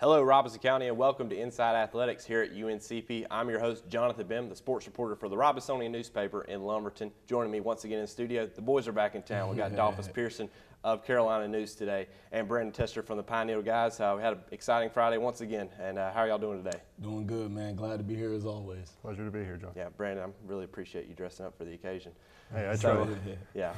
Hello, Robeson County, and welcome to Inside Athletics here at UNCP. I'm your host, Jonathan Bim, the sports reporter for the Robisonian newspaper in Lumberton. Joining me once again in studio, the boys are back in town. We got Dolphus Pearson of Carolina News today and Brandon Tester from the Pine Needle Guys. We had an exciting Friday once again, and how are y'all doing today? Doing good, man. Glad to be here as always. Pleasure to be here, John. Yeah, Brandon, I really appreciate you dressing up for the occasion. Hey, I tried. Yeah.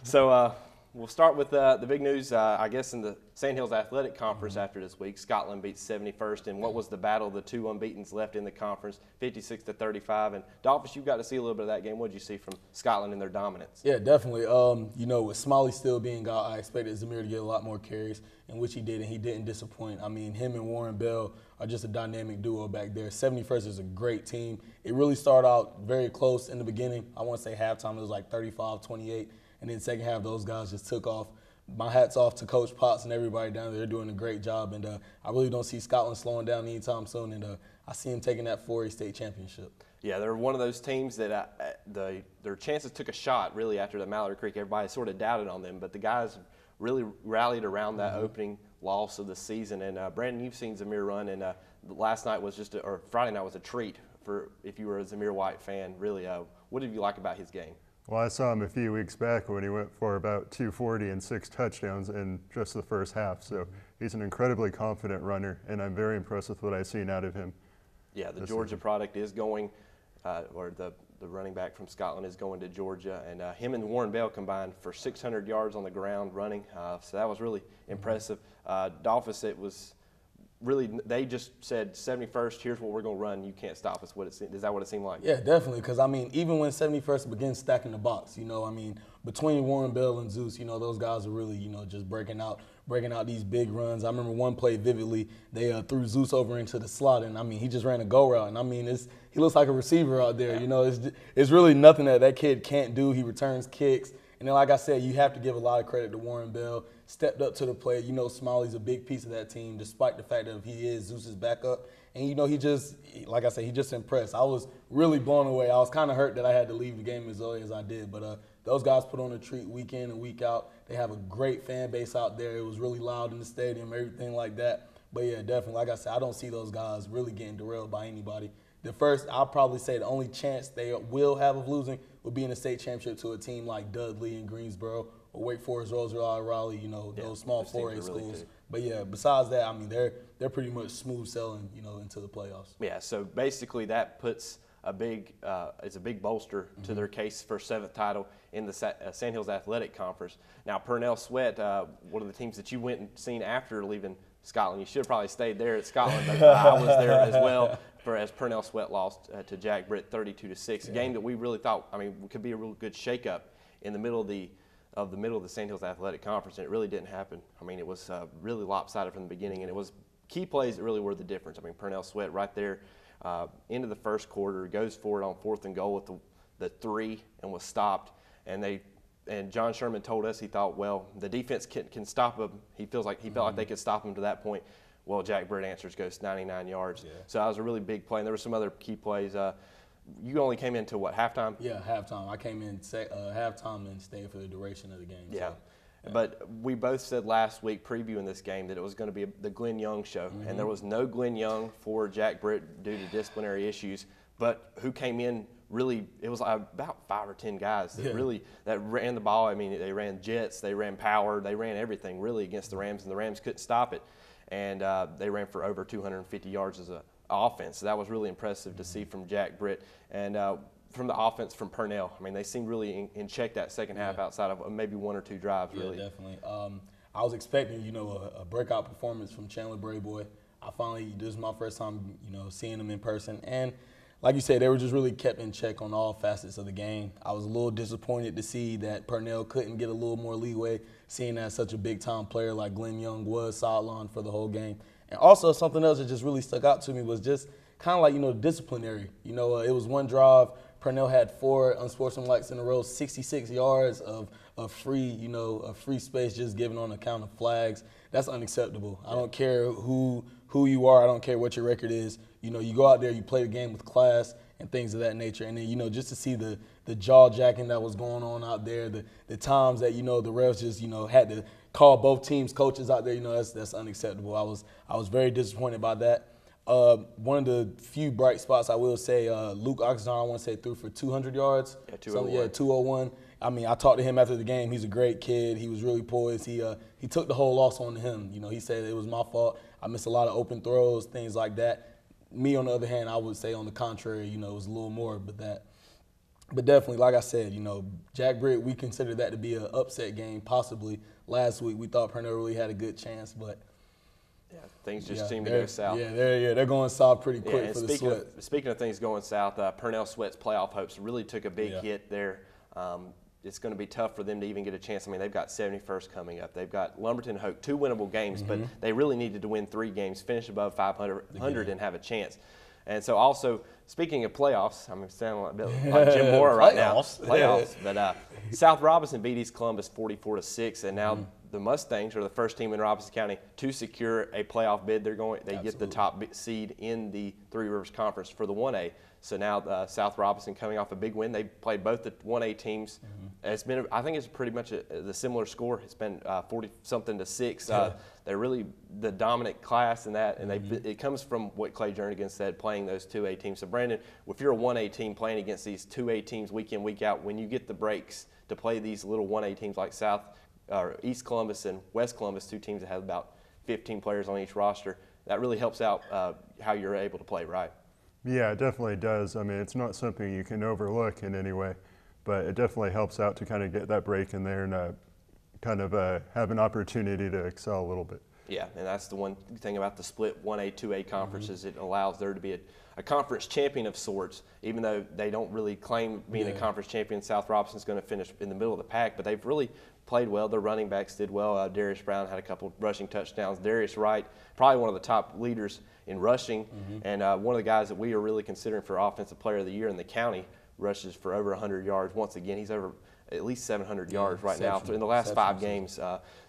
So we'll start with the big news, I guess, in the Sandhills Athletic Conference after this week. Scotland beat 71st in what was the battle of the two unbeatens left in the conference, 56-35. And Dolphus, you got to see a little bit of that game. What did you see from Scotland and their dominance? Yeah, definitely. With Smalley still being out, I expected Zamir to get a lot more carries, in which he did, and he didn't disappoint. I mean, him and Warren Bell are just a dynamic duo back there. 71st is a great team. It really started out very close in the beginning. I want to say halftime it was like 35-28. And then second half, those guys just took off. My hat's off to Coach Potts and everybody down there. They're doing a great job. And I really don't see Scotland slowing down anytime soon. And I see them taking that 4A state championship. Yeah, they're one of those teams that their chances took a shot, really, after the Mallory Creek. Everybody sort of doubted on them. But the guys really rallied around that opening loss of the season. And, Brandon, you've seen Zamir run. And last night was or Friday night was a treat for if you were a Zamir White fan, really. What did you like about his game? Well, I saw him a few weeks back when he went for about 240 and 6 touchdowns in just the first half. So he's an incredibly confident runner, and I'm very impressed with what I've seen out of him. Yeah, the Georgia product is going, or the running back from Scotland is going to Georgia. And him and Warren Bell combined for 600 yards on the ground running. So that was really impressive. Dolphus, it was really, they just said 71st, here's what we're going to run, you can't stop us. Is that what it seemed like? Yeah, definitely, because, I mean, even when 71st begins stacking the box, between Warren Bell and Zeus, those guys are really, just breaking out these big runs. I remember one play vividly, they threw Zeus over into the slot, and, he just ran a go route, and, he looks like a receiver out there. It's really nothing that kid can't do. He returns kicks. And then, like I said, you have to give a lot of credit to Warren Bell. Stepped up to the plate. Smalley's a big piece of that team, despite the fact that he is Zeus's backup. And, he just, like I said, he just impressed. I was really blown away. I was kind of hurt that I had to leave the game as early as I did. But those guys put on a treat week in and week out. They have a great fan base out there. It was really loud in the stadium, everything like that. But, yeah, definitely, like I said, I don't see those guys really getting derailed by anybody. I'll probably say the only chance they will have of losing would be in a state championship to a team like Dudley and Greensboro or Wake Forest, Roosevelt, Raleigh, those small 4A schools. Really, but, yeah, besides that, they're pretty much smooth sailing, into the playoffs. Yeah, so basically that puts it's a big bolster to their case for 7th title in the Sandhills Athletic Conference. Now, Purnell Sweat, one of the teams that you went and seen after leaving Scotland. You should have probably stayed there at Scotland, but I was there as well as Purnell Sweat lost to Jack Britt 32-6, a game that we really thought, could be a real good shakeup in the middle of the Sandhills Athletic Conference, and it really didn't happen. It was really lopsided from the beginning, and it was key plays that really were the difference. Purnell Sweat right there into the first quarter goes for it on 4th and goal with the 3 and was stopped, and John Sherman told us he thought, well, the defense can stop him. He felt like they could stop him to that point. Well, Jack Britt answers, goes 99 yards. Yeah. So that was a really big play. And there were some other key plays. You only came into what, halftime? Yeah, halftime. I came in halftime and stayed for the duration of the game. Yeah. So, but we both said last week previewing this game that it was going to be the Glenn Young show. And there was no Glenn Young for Jack Britt due to disciplinary issues. But who came in really, it was about 5 or 10 guys that ran the ball. They ran jets, they ran power, they ran everything really against the Rams, and the Rams couldn't stop it. And they ran for over 250 yards as an offense. So that was really impressive to see from Jack Britt. And from the offense from Purnell, they seemed really in check that second half outside of maybe 1 or 2 drives, really. Yeah, definitely. I was expecting, a breakout performance from Chandler Brayboy. This is my first time, seeing him in person. And like you said, they were just really kept in check on all facets of the game. I was a little disappointed to see that Purnell couldn't get a little more leeway, seeing that such a big-time player like Glenn Young was sidelined for the whole game. And also something else that just really stuck out to me was just kind of like, disciplinary. It was one drive. Purnell had 4 unsportsmanlike in a row, 66 yards of free space just given on account of flags. That's unacceptable. I don't care who you are. I don't care what your record is. You go out there, you play the game with class and things of that nature. And then, just to see the jaw jacking that was going on out there, the times that, the refs just, had to call both teams coaches out there. You know, that's unacceptable. I was very disappointed by that. One of the few bright spots I will say, Luke Oxnard, I want to say, threw for 200 yards. Yeah, 201. 201. I mean, I talked to him after the game. He's a great kid. He was really poised. He took the whole loss on him. You know, he said it was my fault. I missed a lot of open throws, things like that. Me, on the other hand, I would say on the contrary, you know, it was a little more, but definitely, like I said, you know, Jack Britt, we considered that to be an upset game, possibly. Last week, we thought Purnell really had a good chance, but yeah, things just seem to go south. They're going south pretty quick and for the Sweat. Speaking of things going south, Purnell Sweat's playoff hopes really took a big hit there. It's going to be tough for them to even get a chance. I mean, they've got 71st coming up. They've got Lumberton Hoke, 2 winnable games, but they really needed to win 3 games, finish above 500 and have a chance. And so also, speaking of playoffs, I'm sounding like Jim Mora right now. Playoffs. But South Robinson beat East Columbus 44-6, and now the Mustangs are the first team in Robinson County to secure a playoff bid. They get the top seed in the Three Rivers Conference for the 1A. So now South Robinson coming off a big win. They played both the 1A teams. It's been, I think it's pretty much the similar score. It's been 40-something to 6. They're really the dominant class in that, and it comes from what Clay Jernigan said, playing those 2A teams. So Brandon, if you're a 1A team playing against these 2A teams week in, week out, when you get the breaks to play these little 1A teams like East Columbus and West Columbus, 2 teams that have about 15 players on each roster, that really helps out how you're able to play, right? Yeah, it definitely does. I mean, it's not something you can overlook in any way, but it definitely helps out to kind of get that break in there and kind of have an opportunity to excel a little bit. Yeah, and that's the one thing about the split 1A, 2A conferences. It allows there to be a conference champion of sorts, even though they don't really claim being a conference champion. South Robinson's going to finish in the middle of the pack, but they've really played well. Their running backs did well. Darius Brown had a couple rushing touchdowns. Darius Wright, probably one of the top leaders in rushing, and one of the guys that we are really considering for Offensive Player of the Year in the county, rushes for over 100 yards. Once again, he's over at least 700 yards right now in the last 5 games.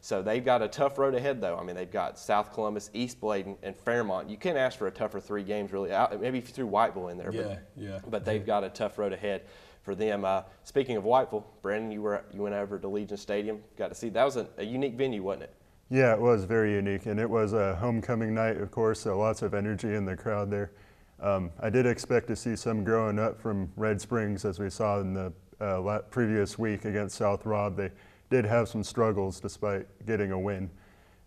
So they've got a tough road ahead, though. I mean, they've got South Columbus, East Bladen, and Fairmont. You can't ask for a tougher 3 games, really. Maybe if you threw Whiteville in there. But they've got a tough road ahead for them. Speaking of Whiteville, Brandon, you went over to Legion Stadium. Got to see. That was a unique venue, wasn't it? Yeah, it was very unique, and it was a homecoming night, of course, so lots of energy in the crowd there. I did expect to see some growing up from Red Springs, as we saw in the previous week against South Rob. They did have some struggles despite getting a win,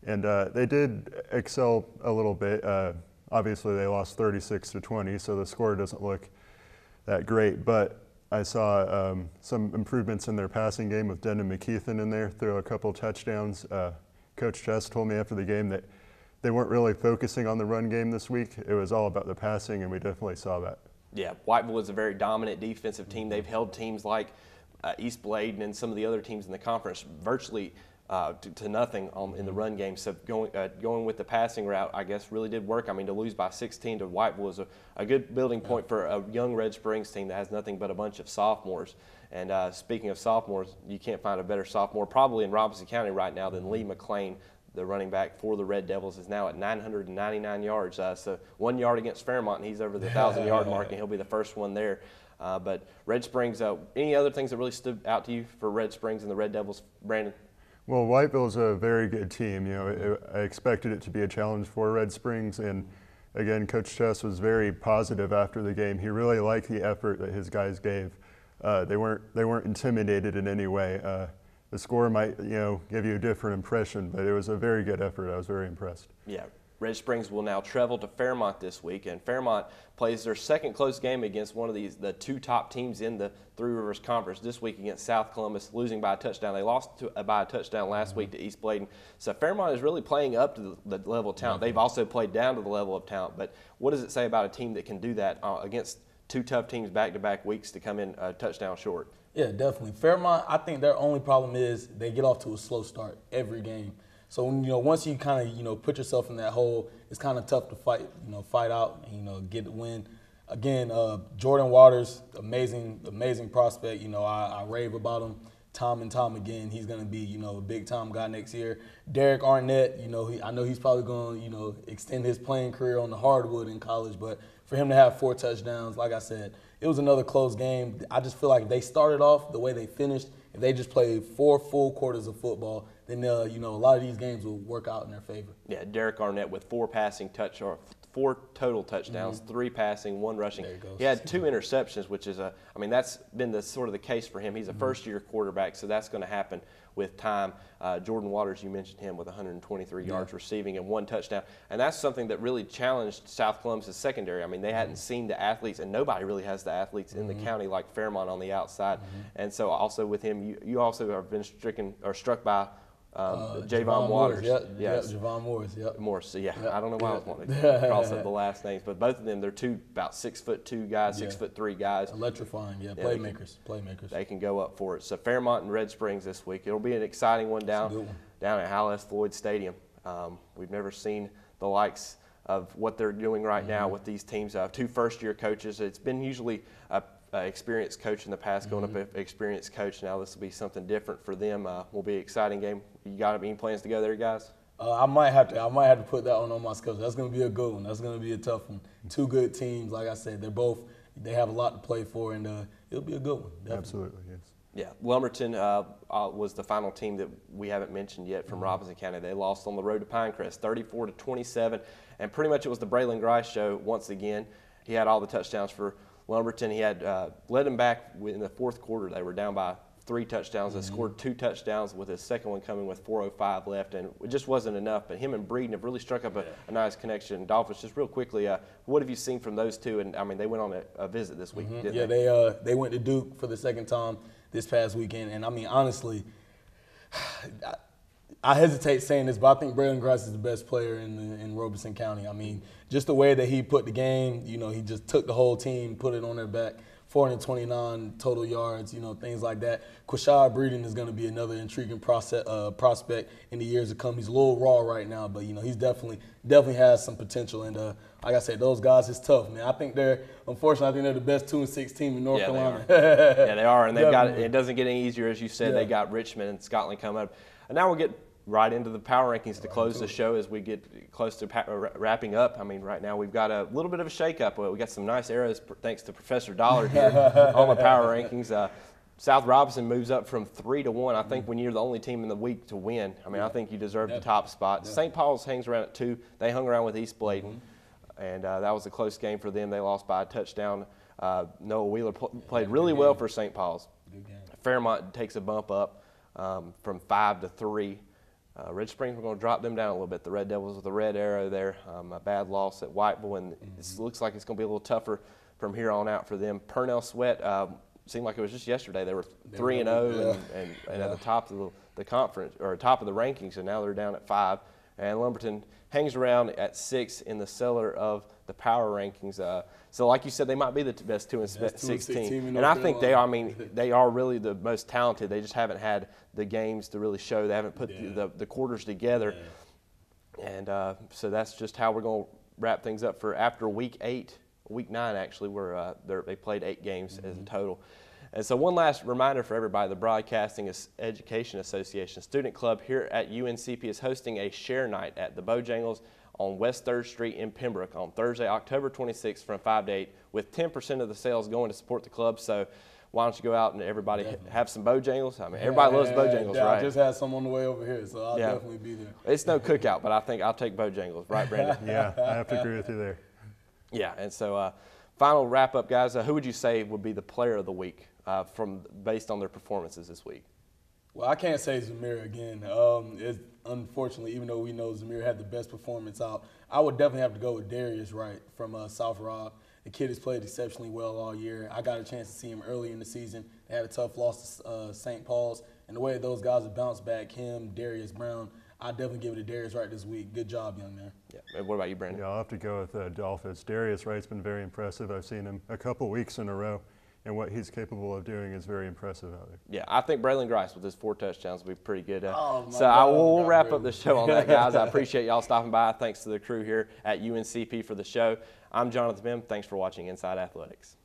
and they did excel a little bit. Obviously, they lost 36-20, so the score doesn't look that great, but I saw some improvements in their passing game with Denton McKeithen in there, threw a couple touchdowns. Coach Chess told me after the game that they weren't really focusing on the run game this week. It was all about the passing, and we definitely saw that. Yeah, Whiteville is a very dominant defensive team. They've held teams like East Bladen and some of the other teams in the conference virtually to nothing in the run game. So going with the passing route, I guess, really did work. I mean, to lose by 16 to Whiteville is a good building point for a young Red Springs team that has nothing but a bunch of sophomores. And speaking of sophomores, you can't find a better sophomore probably in Robinson County right now than Lee McLean. The running back for the Red Devils is now at 999 yards. So 1 yard against Fairmont, and he's over the 1,000-yard mark, and he'll be the first one there. But Red Springs, any other things that really stood out to you for Red Springs and the Red Devils, Brandon? Well, Whiteville's a very good team. You know, I expected it to be a challenge for Red Springs, and again, Coach Chess was very positive after the game. He really liked the effort that his guys gave. They weren't intimidated in any way. The score might, give you a different impression, but it was a very good effort. I was very impressed. Yeah. Red Springs will now travel to Fairmont this week, and Fairmont plays their second close game against one of the 2 top teams in the Three Rivers Conference this week against South Columbus, losing by a touchdown. They lost by a touchdown last week to East Bladen. So Fairmont is really playing up to the level of talent. They've also played down to the level of talent, but what does it say about a team that can do that against 2 tough teams back-to-back weeks to come in a touchdown short? Yeah, definitely. Fairmont, I think their only problem is they get off to a slow start every game. So once you kind of put yourself in that hole, it's kind of tough to fight out and get the win. Again, Jordan Waters, amazing prospect. I rave about him time and time again. He's going to be a big time guy next year. Derek Arnett, I know he's probably going to extend his playing career on the hardwood in college, but for him to have 4 touchdowns, like I said, it was another close game. I just feel like if they started off the way they finished, if they just played 4 full quarters of football, then a lot of these games will work out in their favor. Yeah, Derek Arnett with 4 4 total touchdowns, 3 passing, 1 rushing. There he goes. He had 2 interceptions, which is that's been the sort of the case for him. He's a first-year quarterback, so that's going to happen with time. Jordan Waters, you mentioned him with 123 yards receiving and 1 touchdown, and that's something that really challenged South Columbus' secondary. I mean, they hadn't seen the athletes, and nobody really has the athletes in the county like Fairmont on the outside. And so also with him, you also have been struck by Javon Waters. Yes. Javon Morris, Morris, so I don't know why I was wanting to cross up the last names, but both of them, they're about 6'2" guys, 6'3" guys. Electrifying, playmakers. They can go up for it. So Fairmont and Red Springs this week. It'll be an exciting one down at Hal S. Floyd Stadium. We've never seen the likes of what they're doing right now with these teams. 2 first-year coaches. It's been usually a experienced coach in the past going up an experienced coach. Now this will be something different for them. Will be an exciting game. You got any plans to go there, guys? I might have to put that one on my schedule. That's going to be a good one. That's going to be a tough one. 2 good teams, like I said, they have a lot to play for, and it'll be a good one. Definitely. Absolutely, yes. Yeah, Lumberton was the final team that we haven't mentioned yet from Robinson County. They lost on the road to Pinecrest, 34-27, and pretty much it was the Braylon Grice show once again. He had all the touchdowns for Lumberton. He had led them back in the 4th quarter. They were down by 3 touchdowns. They scored 2 touchdowns with his second one coming with 4:05 left, and it just wasn't enough. But him and Breeden have really struck up a nice connection. Dolphins, just real quickly, what have you seen from those two? And I mean, they went on a visit this week, didn't they? They went to Duke for the 2nd time this past weekend, and I mean, honestly, I hesitate saying this, but I think Braylon Grice is the best player in Robeson County. I mean, just the way that he put the game, he just took the whole team, put it on their back. 429 total yards, things like that. Quashad Breeden is going to be another intriguing prospect in the years to come. He's a little raw right now, but he's definitely has some potential. And like I said, those guys is tough, man. I think they're the best 2-6 team in North Carolina. Yeah, they are, and they've got it doesn't get any easier, as you said. They got Richmond and Scotland coming up, and now we'll get right into the power rankings to close the show as we get close to wrapping up. I mean, right now we've got a little bit of a shakeup. We got some nice arrows thanks to Professor Dollar here on the power rankings. South Robinson moves up from 3 to 1. I think when you're the only team in the week to win, I mean, I think you deserve the top spot. St. Paul's hangs around at 2. They hung around with East Bladen, and that was a close game for them. They lost by a touchdown. Noah Wheeler played really well for St. Paul's. Good game. Fairmont takes a bump up from 5 to 3. Red Springs, we're going to drop them down a little bit. The Red Devils with the red arrow there. A bad loss at Whiteville, and it looks like it's going to be a little tougher from here on out for them. Purnell Sweat seemed like it was just yesterday. They were 3-0 and at the top of the conference, or top of the rankings, and now they're down at 5. And Lumberton hangs around at 6 in the cellar of the power rankings. So like you said, they might be the best 2-6 team. And I think they are. I mean, they are really the most talented. They just haven't had the games to really show. They haven't put the quarters together. And so that's just how we're going to wrap things up for after week 9 actually, where they played 8 games as a total. And so one last reminder for everybody, the Broadcasting Education Association Student Club here at UNCP is hosting a share night at the Bojangles on West 3rd Street in Pembroke on Thursday, October 26th from 5 to 8, with 10% of the sales going to support the club. So why don't you go out and everybody have some Bojangles? I mean, everybody loves Bojangles, right? I just had some on the way over here, so I'll definitely be there. It's no cookout, but I think I'll take Bojangles, right, Brandon? Yeah, I have to agree with you there. Yeah, and so final wrap-up, guys. Who would you say would be the player of the week based on their performances this week? Well, I can't say Zamir again. Unfortunately, even though we know Zamir had the best performance out, I would definitely have to go with Darius Wright from South Rob. The kid has played exceptionally well all year. I got a chance to see him early in the season. They had a tough loss to St. Paul's, and the way those guys have bounced back, him, Darius Brown, I'd definitely give it to Darius Wright this week. Good job, young man. Yeah. And what about you, Brandon? Yeah, I'll have to go with Dolphins. Darius Wright's been very impressive. I've seen him a couple weeks in a row, and what he's capable of doing is very impressive out there. Yeah, I think Braylon Grice with his 4 touchdowns will be pretty good. We'll wrap up the show on that, guys. I appreciate y'all stopping by. Thanks to the crew here at UNCP for the show. I'm Jonathan Bim. Thanks for watching Inside Athletics.